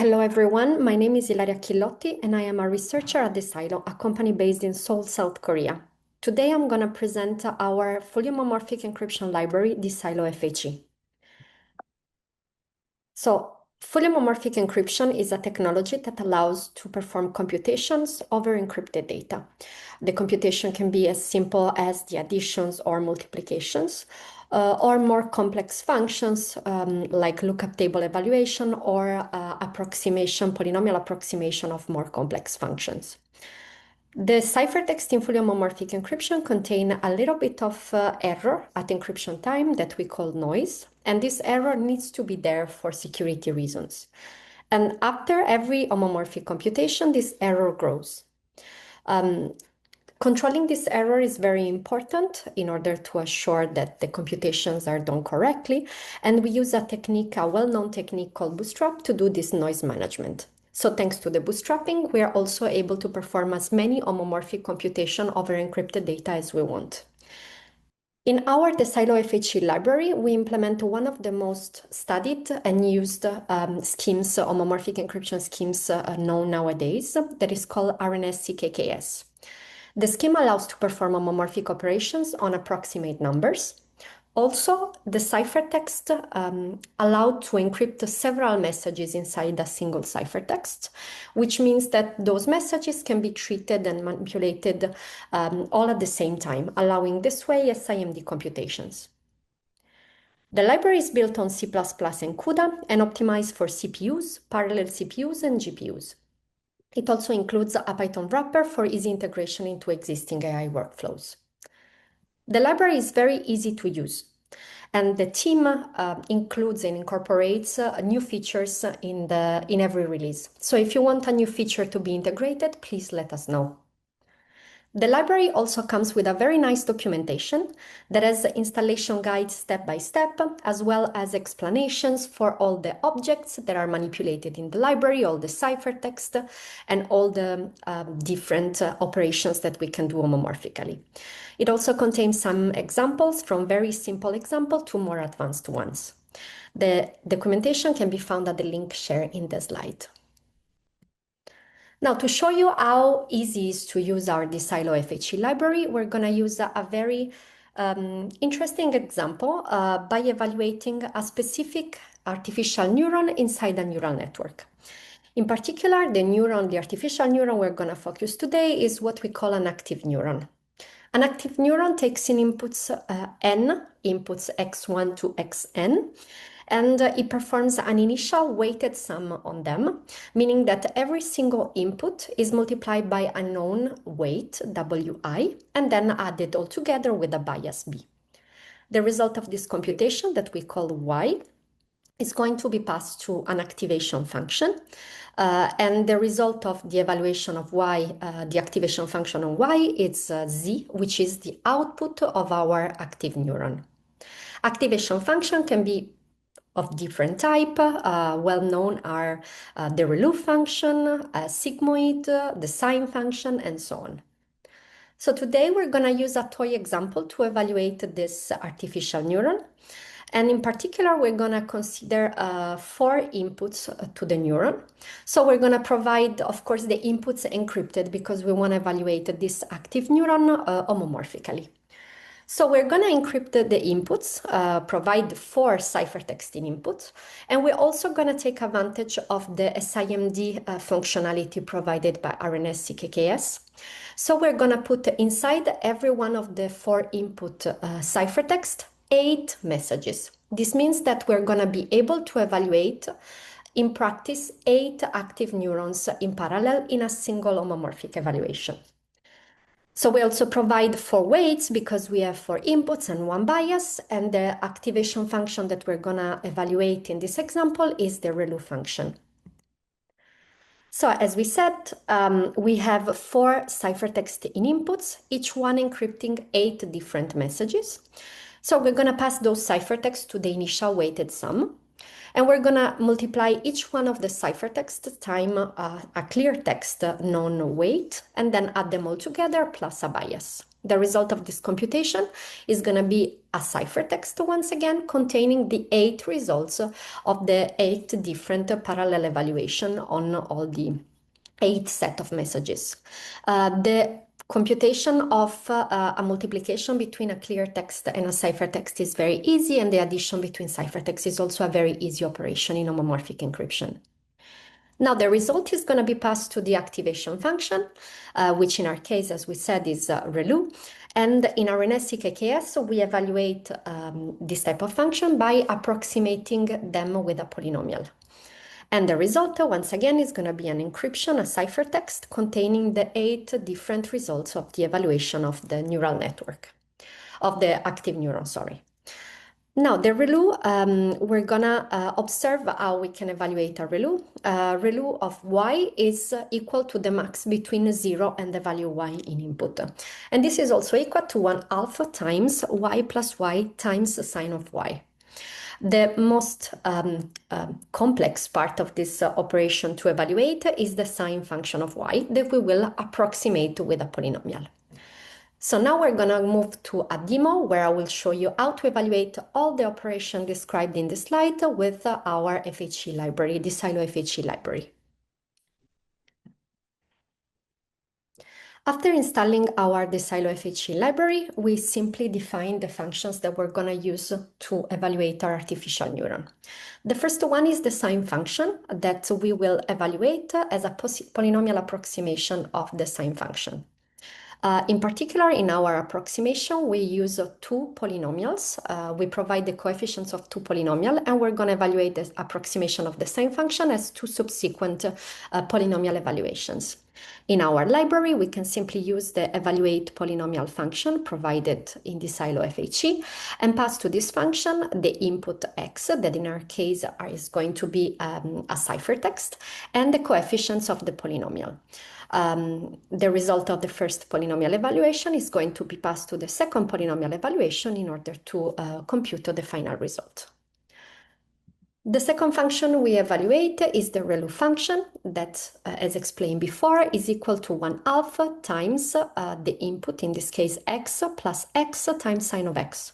Hello everyone, my name is Ilaria Chillotti and I am a researcher at Desilo, a company based in Seoul, South Korea. Today I'm going to present our fully homomorphic encryption library, Desilo FHE. So, fully homomorphic encryption is a technology that allows to perform computations over encrypted data. The computation can be as simple as the additions or multiplications, or more complex functions like lookup table evaluation or polynomial approximation of more complex functions. The ciphertext in fully homomorphic encryption contain a little bit of error at encryption time that we call noise, and this error needs to be there for security reasons. And after every homomorphic computation, this error grows. Controlling this error is very important in order to assure that the computations are done correctly, and we use a technique, a well-known technique called bootstrap to do this noise management. So thanks to the bootstrapping, we are also able to perform as many homomorphic computation over encrypted data as we want. In our Desilo FHE library, we implement one of the most studied and used schemes, homomorphic encryption schemes known nowadays, that is called RNS-CKKS. The scheme allows to perform homomorphic operations on approximate numbers. Also, the ciphertext allowed to encrypt several messages inside a single ciphertext, which means that those messages can be treated and manipulated all at the same time, allowing this way SIMD computations. The library is built on C++ and CUDA and optimized for CPUs, parallel CPUs, and GPUs. It also includes a Python wrapper for easy integration into existing AI workflows. The library is very easy to use, and the team includes and incorporates new features in every release. So if you want a new feature to be integrated, please let us know. The library also comes with a very nice documentation that has installation guides step by step, as well as explanations for all the objects that are manipulated in the library, all the ciphertext, and all the different operations that we can do homomorphically. It also contains some examples, from very simple example to more advanced ones. The documentation can be found at the link shared in the slide. Now, to show you how easy it is to use our Desilo FHE library, we're going to use a very interesting example by evaluating a specific artificial neuron inside a neural network. In particular, the artificial neuron we're going to focus today is what we call an active neuron. An active neuron takes in inputs n, inputs x1 to xn, and it performs an initial weighted sum on them, meaning that every single input is multiplied by a known weight, wi, and then added all together with a bias b. The result of this computation that we call y is going to be passed to an activation function, and the result of the evaluation of y, the activation function on y, is z, which is the output of our active neuron. Activation function can be of different type. Well known are the ReLU function, sigmoid, the sine function, and so on. So today we're going to use a toy example to evaluate this artificial neuron. And in particular, we're going to consider 4 inputs to the neuron. So we're going to provide, of course, the inputs encrypted because we want to evaluate this active neuron homomorphically. So we're going to encrypt the inputs, provide 4 ciphertext inputs, and we're also going to take advantage of the SIMD functionality provided by RNS-CKKS. So we're going to put inside every one of the 4 input ciphertext 8 messages. This means that we're going to be able to evaluate in practice 8 active neurons in parallel in a single homomorphic evaluation. So we also provide 4 weights because we have 4 inputs and 1 bias, and the activation function that we're going to evaluate in this example is the ReLU function. So as we said, we have 4 ciphertext inputs, each one encrypting 8 different messages. So we're going to pass those ciphertext to the initial weighted sum, and we're going to multiply each one of the ciphertext time a clear text known weight, and then add them all together plus a bias. The result of this computation is going to be a ciphertext once again containing the 8 results of the 8 different parallel evaluation on all the 8 set of messages. The computation of a multiplication between a clear text and a ciphertext is very easy, and the addition between ciphertext is also a very easy operation in homomorphic encryption. Now the result is going to be passed to the activation function, which in our case, as we said, is ReLU. And in our RNS KKS, we evaluate this type of function by approximating them with a polynomial. And the result, once again, is going to be an encryption, a ciphertext containing the 8 different results of the evaluation of the neural network, of the active neuron, sorry. Now, the ReLU, we're gonna observe how we can evaluate a ReLU. ReLU of y is equal to the max between 0 and the value y in input. And this is also equal to 1/2 times y plus y times the sine of y. The most complex part of this operation to evaluate is the sine function of y that we will approximate with a polynomial. So now we're going to move to a demo where I will show you how to evaluate all the operations described in the slide with our FHE library, Desilo FHE library. After installing our Desilo FHE library, we simply define the functions that we're going to use to evaluate our artificial neuron. The first one is the sine function that we will evaluate as a polynomial approximation of the sine function. In particular, in our approximation, we use 2 polynomials. We provide the coefficients of 2 polynomials, and we're going to evaluate the approximation of the sine function as 2 subsequent polynomial evaluations. In our library, we can simply use the evaluate polynomial function provided in Desilo FHE and pass to this function the input x, that in our case is going to be a ciphertext, and the coefficients of the polynomial. The result of the first polynomial evaluation is going to be passed to the second polynomial evaluation in order to compute the final result. The second function we evaluate is the ReLU function that, as explained before, is equal to 1/2 times the input, in this case x, plus x times sine of x.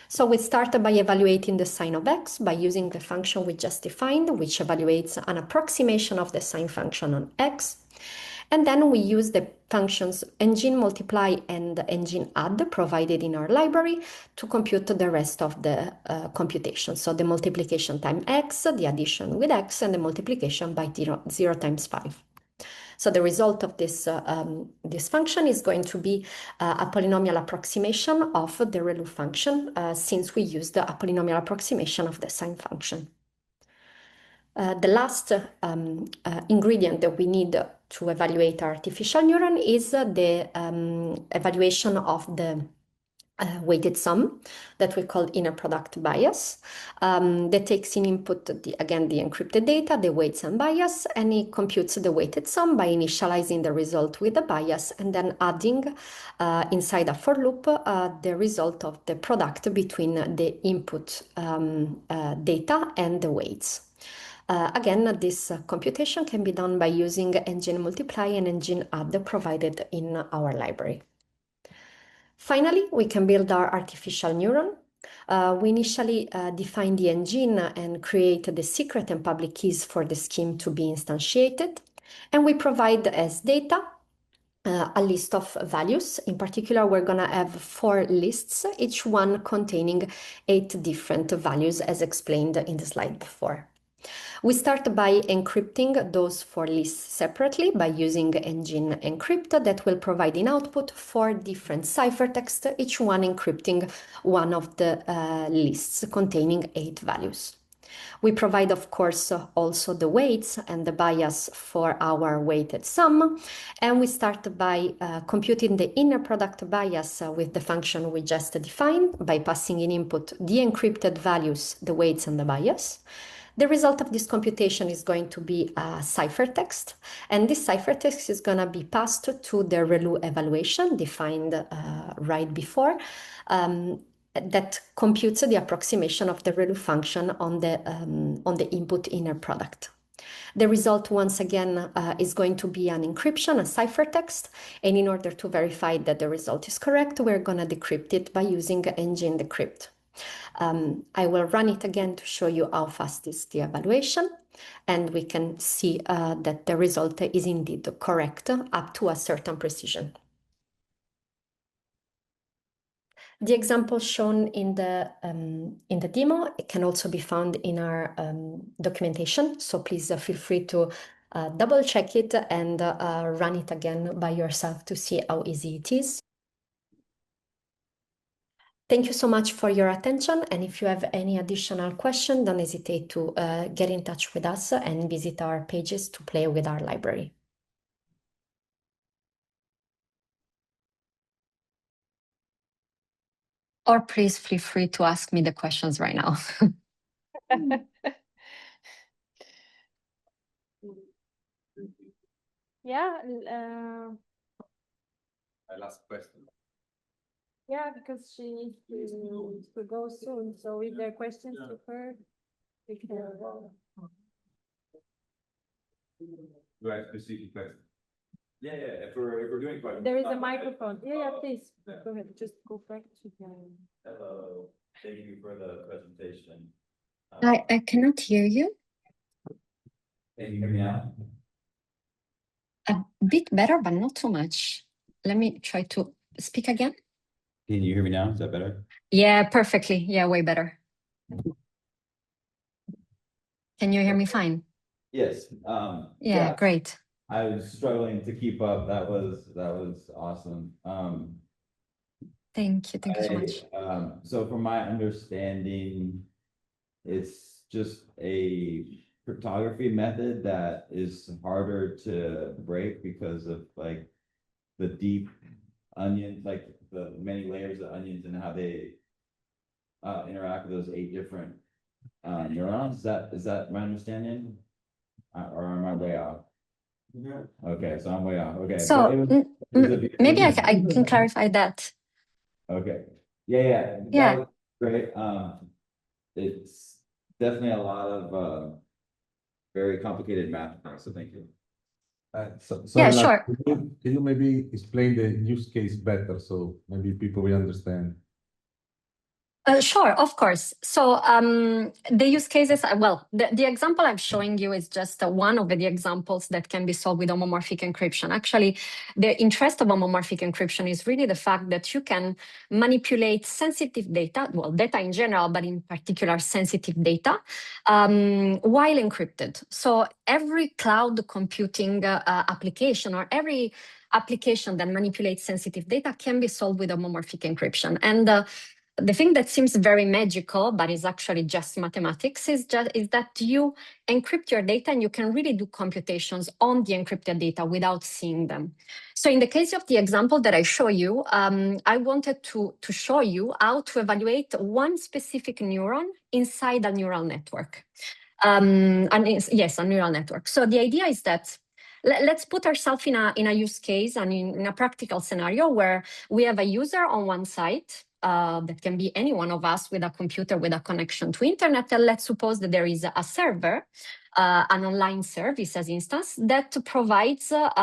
So we start by evaluating the sine of x by using the function we just defined, which evaluates an approximation of the sine function on x. And then we use the functions engine multiply and engine add provided in our library to compute the rest of the computation. So the multiplication times x, the addition with x, and the multiplication by 0 times 5. So the result of this function is going to be a polynomial approximation of the ReLU function since we used a polynomial approximation of the sine function. The last ingredient that we need to evaluate our artificial neuron is the evaluation of the weighted sum that we call inner product bias that takes in input, again, the encrypted data, the weights and bias, and it computes the weighted sum by initializing the result with the bias and then adding inside a for loop the result of the product between the input data and the weights. Again, this computation can be done by using engine multiply and engine add provided in our library. Finally, we can build our artificial neuron. We initially define the engine and create the secret and public keys for the scheme to be instantiated. And we provide as data a list of values. In particular, we're going to have 4 lists, each one containing 8 different values as explained in the slide before. We start by encrypting those 4 lists separately by using engine encrypt that will provide in output 4 different ciphertexts, each one encrypting one of the lists containing 8 values. We provide, of course, also the weights and the bias for our weighted sum, and we start by computing the inner product bias with the function we just defined by passing in input the encrypted values, the weights and the bias. The result of this computation is going to be a ciphertext, and this ciphertext is going to be passed to the ReLU evaluation defined right before that computes the approximation of the ReLU function on the input inner product. The result, once again, is going to be an encryption, a ciphertext. And in order to verify that the result is correct, we're going to decrypt it by using engine decrypt. I will run it again to show you how fast is the evaluation. And we can see that the result is indeed correct up to a certain precision. The example shown in the demo, it can also be found in our documentation. So please feel free to double check it and run it again by yourself to see how easy it is. Thank you so much for your attention. And if you have any additional questions, don't hesitate to get in touch with us and visit our pages to play with our library. Or please feel free to ask me the questions right now. Yeah. My last question. Yeah, because she needs to go soon. So if there are questions to her, we can. Do I have specific questions? Yeah, if we're doing questions. There is a microphone. Yeah, please. Go ahead. Just go back to the. Hello, thank you for the presentation. I cannot hear you. Can you hear me now? A bit better, but not too much. Let me try to speak again. Can you hear me now? Is that better? Yeah, perfectly. Yeah, way better. Can you hear me fine? Yes. Yeah, great. I was struggling to keep up. That was awesome. Thank you so much. So from my understanding, it's just a cryptography method that is harder to break because of like the deep onion, like the many layers of onions and how they interact with those 8 different neurons. Is that my understanding? Or am I way off? Yeah. Okay, so I'm way off. Okay. So maybe I can clarify that. Okay. Yeah. That was great. It's definitely a lot of very complicated math. So thank you. Yeah, sure. Can you maybe explain the use case better so maybe people will understand? Sure, of course. So the use cases, well, the example I'm showing you is just one of the examples that can be solved with homomorphic encryption. Actually, the interest of homomorphic encryption is really the fact that you can manipulate sensitive data, well, data in general, but in particular sensitive data, while encrypted. So every cloud computing application or every application that manipulates sensitive data can be solved with homomorphic encryption. And the thing that seems very magical, but is actually just mathematics, is that you encrypt your data and you can really do computations on the encrypted data without seeing them. So in the case of the example that I show you, I wanted to show you how to evaluate one specific neuron inside a neural network. Yes, a neural network. So the idea is that let's put ourselves in a use case and in a practical scenario where we have a user on one side. That can be any one of us with a computer with a connection to internet. And let's suppose that there is a server, an online service, as instance, that provides a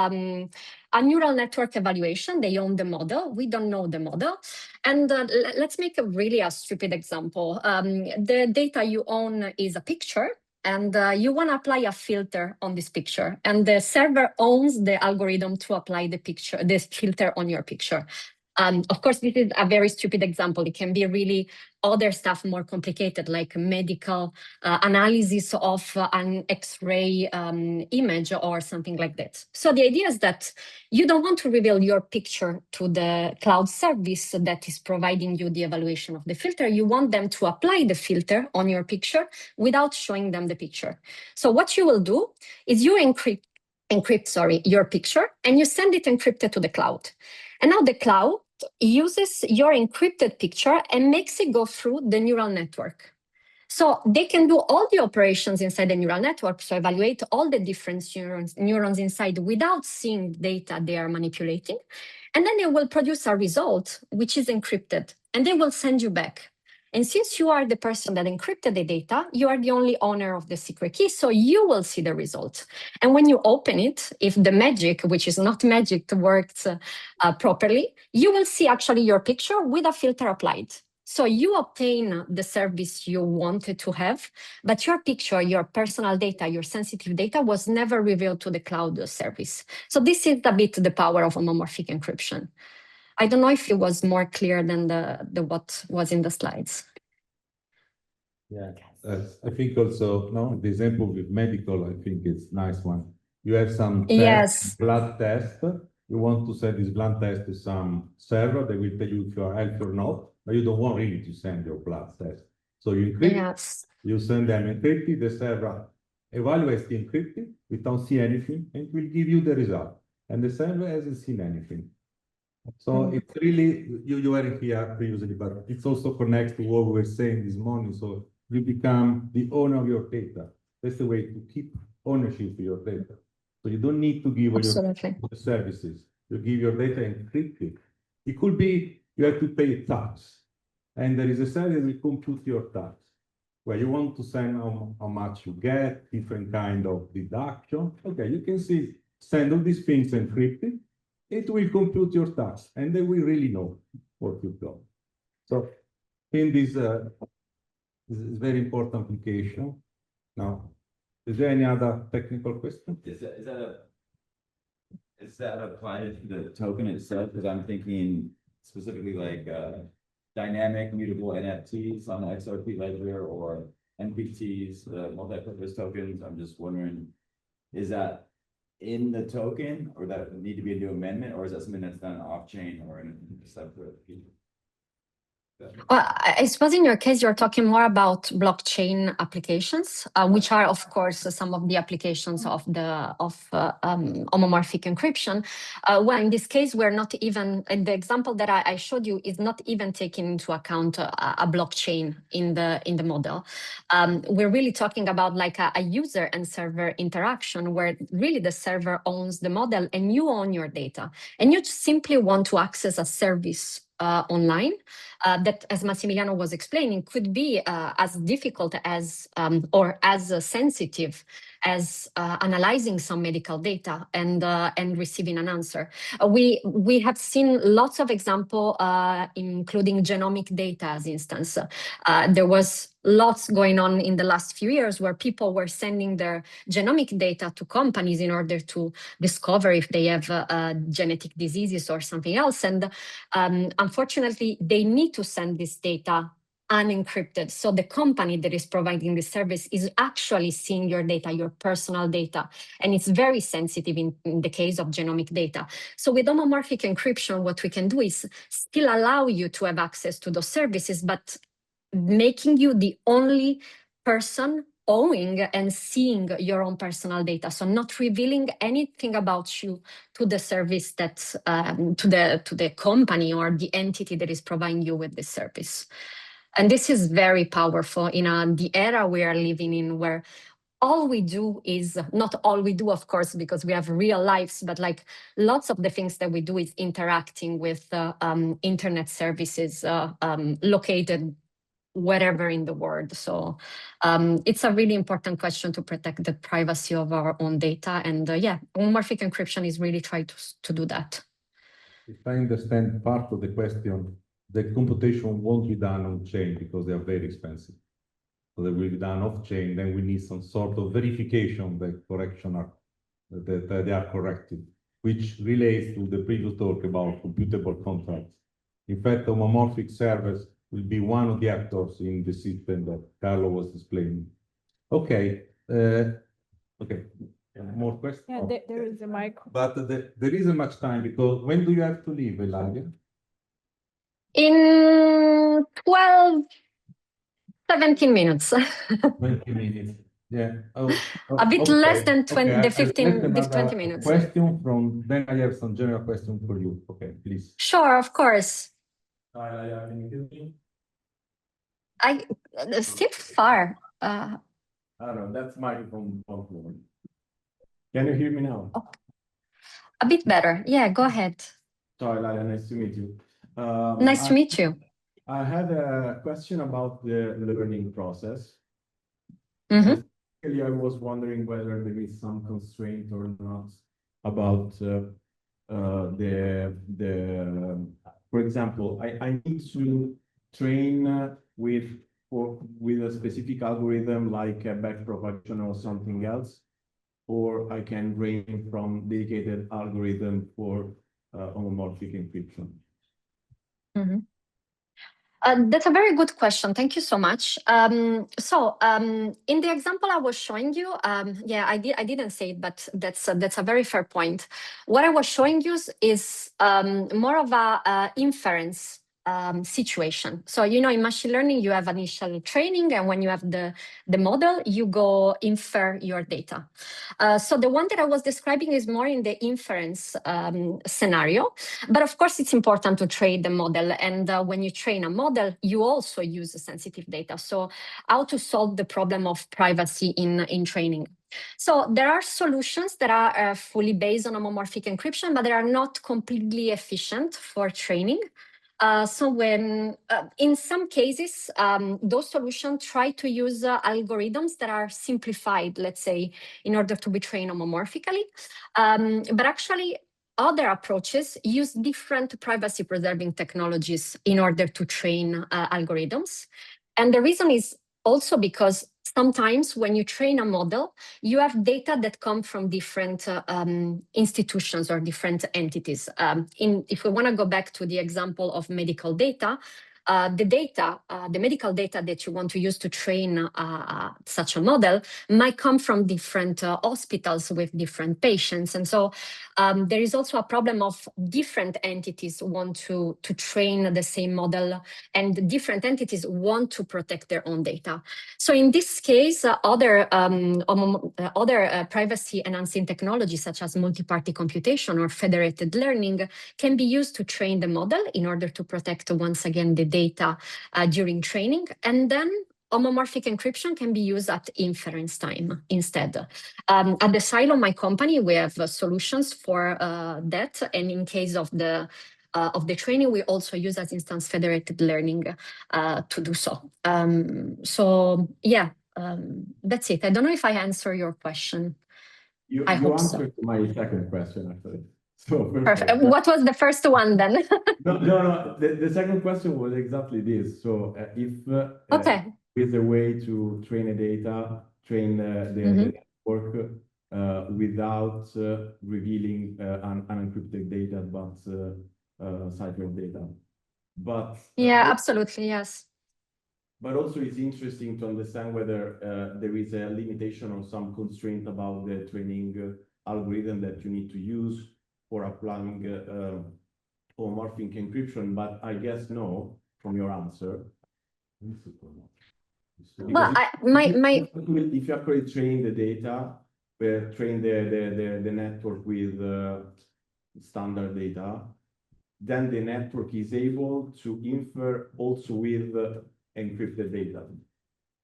neural network evaluation. They own the model. We don't know the model. And let's make a stupid example. The data you own is a picture. And you want to apply a filter on this picture. And the server owns the algorithm to apply this filter on your picture. Of course, this is a very stupid example. It can be really other stuff more complicated, like medical analysis of an X-ray image or something like that. So the idea is that you don't want to reveal your picture to the cloud service that is providing you the evaluation of the filter. You want them to apply the filter on your picture without showing them the picture. So what you will do is you encrypt your picture and you send it encrypted to the cloud. And now the cloud uses your encrypted picture and makes it go through the neural network. So they can do all the operations inside the neural network, so evaluate all the different neurons inside without seeing data they are manipulating. And then they will produce a result which is encrypted, and they will send you back And since you are the person that encrypted the data, you are the only owner of the secret key, so you will see the result. And when you open it, if the magic, which is not magic, works properly, you will see actually your picture with a filter applied. So you obtain the service you wanted to have, but your picture, your personal data, your sensitive data was never revealed to the cloud service. So this is a bit the power of homomorphic encryption. I don't know if it was more clear than the what was in the slides. Yeah, I think also, no, the example with medical, I think it's nice one. You have some Yes. blood test. You want to send this blood test to some server. They will tell you if you are healthy or not, but you don't want really to send your blood test. So you encrypt, Yes. you send them encrypted, the server evaluates the encrypted, we don't see anything, and will give you the result. And the server hasn't seen anything. So it's really, you weren't here previously, but it's also connected to what we were saying this morning. So you become the owner of your data. That's the way to keep ownership of your data. So you don't need to give all your services. You give your data encrypted. It could be you have to pay a tax, and there is a service that will compute your tax, where you want to send how much you get, different kind of deduction. Okay, you can see, send all these things encrypted. It will compute your tax, and they will really know what you've got. So in this is very important application. Now, is there any other technical question? Is that applied to the token itself? Because I'm thinking specifically like dynamic mutable NFTs on the XRP ledger or NFTs, multi-purpose tokens. I'm just wondering, is that in the token, or that need to be a new amendment, or is that something that's done off-chain or in a separate piece? Well, I suppose in your case, you're talking more about blockchain applications, which are, of course, some of the applications of homomorphic encryption. Well, in this case, we're not even, the example that I showed you is not even taking into account a blockchain in the model. We're really talking about like a user and server interaction where really the server owns the model and you own your data. And you simply want to access a service online that, as Massimiliano was explaining, could be as difficult as or as sensitive as analyzing some medical data and receiving an answer. We have seen lots of examples, including genomic data, as instance. There was lots going on in the last few years where people were sending their genomic data to companies in order to discover if they have genetic diseases or something else. And unfortunately, they need to send this data unencrypted. So the company that is providing the service is actually seeing your data, your personal data, and it's very sensitive in the case of genomic data. So with homomorphic encryption, what we can do is still allow you to have access to those services, but making you the only person owning and seeing your own personal data. So not revealing anything about you to the service that's to the company or the entity that is providing you with this service. And this is very powerful in the era we are living in, where all we do is, not all we do, of course, because we have real lives, but like lots of the things that we do is interacting with internet services located wherever in the world. So it's a really important question to protect the privacy of our own data. And yeah, homomorphic encryption is really trying to do that. If I understand part of the question, the computation won't be done on chain because they are very expensive. So they will be done off chain, then we need some sort of verification that correction are, that they are corrected, which relates to the previous talk about computable contracts. In fact, homomorphic servers will be one of the actors in the system that Carlo was displaying. Okay, okay. More questions? Yeah, there is a mic. But there isn't much time, because when do you have to leave, Ilaria? In 17 minutes. 20 minutes. Yeah. A bit okay. less than 20, okay. the 15, the 20 minutes. Question from, then I have some general question for you. Okay, please. Sure, of course. Can you hear me? I still far. I don't know, that's microphone. Can you hear me now? A bit better. Yeah, go ahead. Ciao, Ilaria, nice to meet you. Nice to meet you. I had a question about the learning process. Mhm. Basically, I was wondering whether there is some constraint or not about for example, I need to train with a specific algorithm like a backpropagation or something else, or I can train from dedicated algorithm for homomorphic encryption. Mhm. That's a very good question. Thank you so much. In the example I was showing you, yeah, I didn't say it, but that's a very fair point. What I was showing you is more of a inference situation. So, you know, in machine learning, you have initial training, and when you have the model, you go infer your data. So the one that I was describing is more in the inference scenario. But of course, it's important to train the model. And when you train a model, you also use sensitive data. So how to solve the problem of privacy in training? So there are solutions that are fully based on homomorphic encryption, but they are not completely efficient for training. So when in some cases, those solutions try to use algorithms that are simplified, let's say, in order to be trained homomorphically. But actually, other approaches use different privacy preserving technologies in order to train algorithms. And the reason is also because sometimes when you train a model, you have data that come from different institutions or different entities. If we want to go back to the example of medical data, the medical data that you want to use to train such a model might come from different hospitals with different patients. And so there is also a problem of different entities want to train the same model, and different entities want to protect their own data. So in this case, other privacy enhancing technologies such as multi-party computation or federated learning can be used to train the model in order to protect once again the data during training. And then homomorphic encryption can be used at inference time instead. At Desilo, my company, we have solutions for that. And in case of the training, we also use as instance federated learning to do so. So yeah, that's it. I don't know if I answer your question. You answered my second question, actually. So perfect. What was the first one then? No. The second question was exactly this. So if okay. with a way to train the network without revealing unencrypted data, but ciphered data. But yeah, absolutely, yes. But also it's interesting to understand whether there is a limitation or some constraint about the training algorithm that you need to use for applying homomorphic encryption, but I guess no, from your answer. Well, if you actually train the data, train the network with standard data, then the network is able to infer also with encrypted data.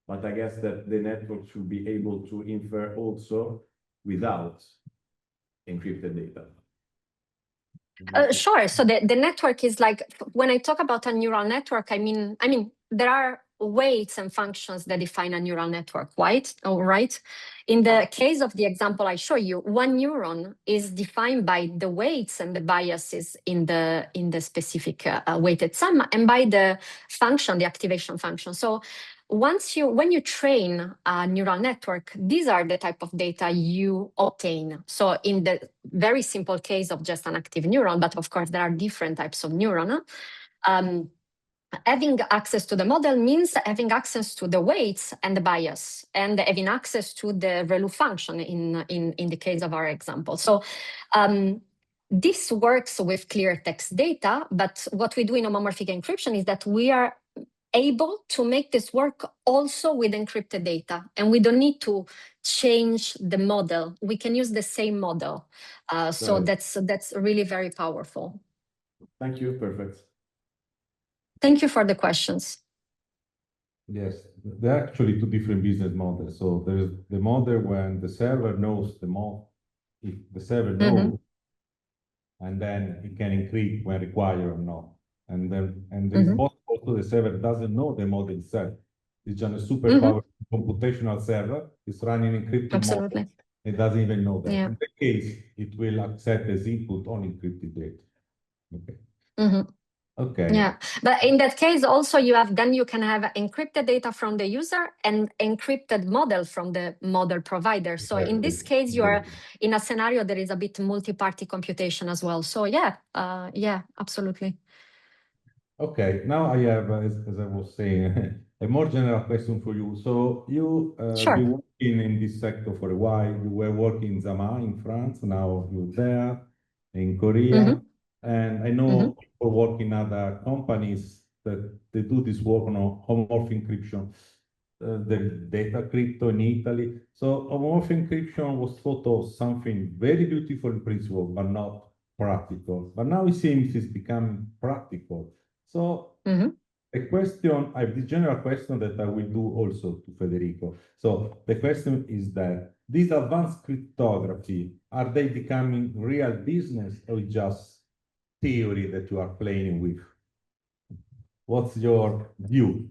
But I guess that the network should be able to infer also without encrypted data. Sure. So the network is like, when I talk about a neural network, I mean, there are weights and functions that define a neural network, right? All right. In the case of the example I show you, one neuron is defined by the weights and the biases in the specific weighted sum, and by the function, the activation function. So when you train a neural network, these are the type of data you obtain. So in the very simple case of just an active neuron, but of course there are different types of neuron, having access to the model means having access to the weights and the bias, and having access to the ReLU function in the case of our example. So this works with clear text data, but what we do in homomorphic encryption is that we are able to make this work also with encrypted data, and we don't need to change the model. We can use the same model. So that's really very powerful. Thank you. Perfect. Thank you for the questions. Yes, there are actually two different business models. So there's the model when the server knows the model, if the server knows, and then it can encrypt when required or not. And then there is possible also the server doesn't know the model itself. It's just a super powerful computational server. It's running encrypted model. Absolutely. It doesn't even know that. Yeah. In that case, it will accept as input on encrypted data. Okay. Okay. Yeah, but in that case, also you can have encrypted data from the user and encrypted model from the model provider. So in this case, you are in a scenario that is a bit multi-party computation as well. So yeah, absolutely. Okay, now I have, as I was saying, a more general question for you. So you Sure. been working in this sector for a while. You were working in Zama in France. Now you're there in Korea. And I know people work in other companies that they do this work on homomorphic encryption, the data crypto in Italy. So homomorphic encryption was thought of something very beautiful in principle, but not practical. But now it seems it's becoming practical. So a question, I have the general question that I will do also to Federico. So the question is that these advanced cryptography, are they becoming real business or just theory that you are playing with? What's your view?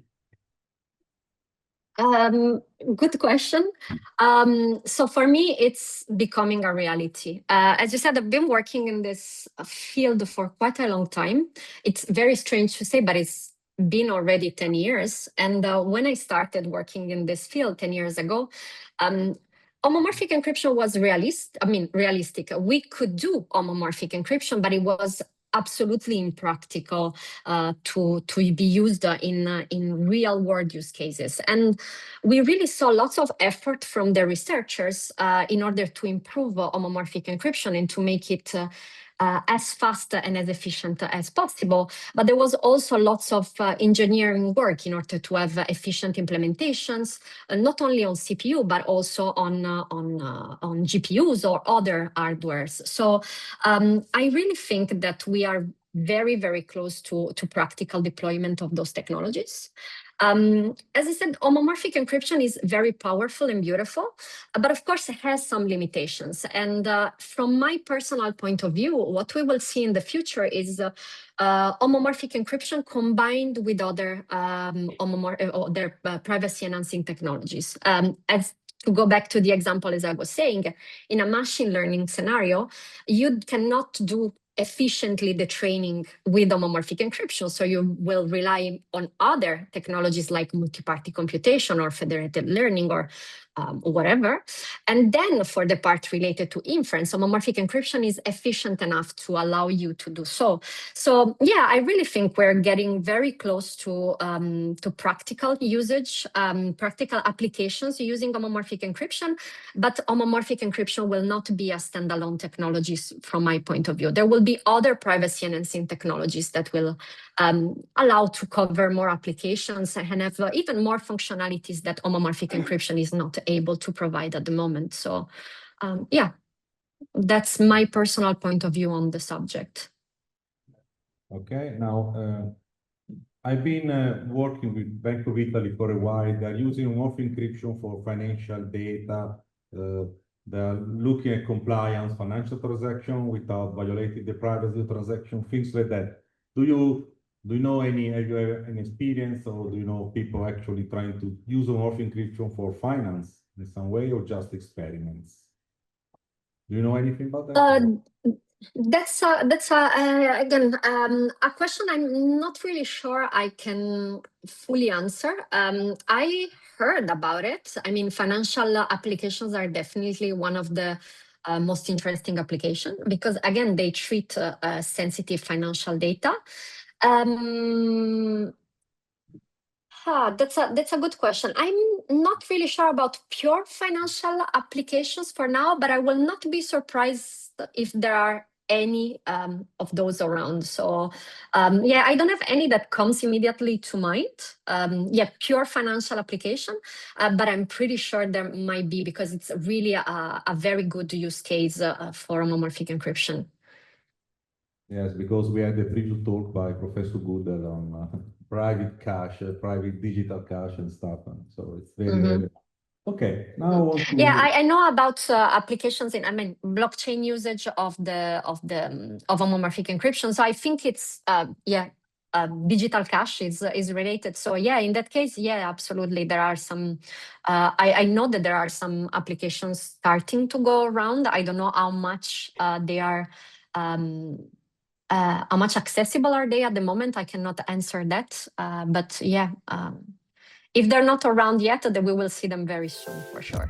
Good question. So for me, it's becoming a reality. As you said, I've been working in this field for quite a long time. It's very strange to say, but it's been already 10 years. And when I started working in this field 10 years ago, homomorphic encryption was realistic. We could do homomorphic encryption, but it was absolutely impractical to be used in real world use cases. And we really saw lots of effort from the researchers in order to improve homomorphic encryption and to make it as fast and as efficient as possible. But there was also lots of engineering work in order to have efficient implementations, not only on CPU, but also on GPUs or other hardwares. So I really think that we are very, very close to practical deployment of those technologies. As I said, homomorphic encryption is very powerful and beautiful, but of course it has some limitations. And from my personal point of view, what we will see in the future is homomorphic encryption combined with other privacy enhancing technologies. To go back to the example, as I was saying, in a machine learning scenario, you cannot do efficiently the training with homomorphic encryption. So you will rely on other technologies like multi-party computation or federated learning or whatever. And then for the part related to inference, homomorphic encryption is efficient enough to allow you to do so. So yeah, I really think we're getting very close to practical usage, practical applications using homomorphic encryption, but homomorphic encryption will not be a standalone technology from my point of view. There will be other privacy enhancing technologies that will allow to cover more applications and have even more functionalities that homomorphic encryption is not able to provide at the moment. So yeah, that's my personal point of view on the subject. Okay, now I've been working with Bank of Italy for a while. They're using homomorphic encryption for financial data. They're looking at compliance, financial transaction without violating the privacy of transaction, things like that. Do you know have you have any experience, or do you know people actually trying to use homomorphic encryption for finance in some way, or just experiments? Do you know anything about that? That's again a question I'm not really sure I can fully answer. I heard about it. I mean, financial applications are definitely one of the most interesting applications because, again, they treat sensitive financial data. That's a good question. I'm not really sure about pure financial applications for now, but I will not be surprised if there are any of those around. So yeah, I don't have any that comes immediately to mind. Yeah, pure financial application, but I'm pretty sure there might be because it's really a very good use case for homomorphic encryption. Yes, because we had the previous talk by Professor Goodell on private cash, private digital cash and stuff. And so it's very relevant. Okay, now I want to... Yeah, I know about applications in, blockchain usage of homomorphic encryption. So I think it's, yeah, digital cash is related. So yeah, in that case, yeah, absolutely. There are some, I know that there are some applications starting to go around. I don't know how much they are, how much accessible are they at the moment? I cannot answer that. But yeah, if they're not around yet, then we will see them very soon for sure.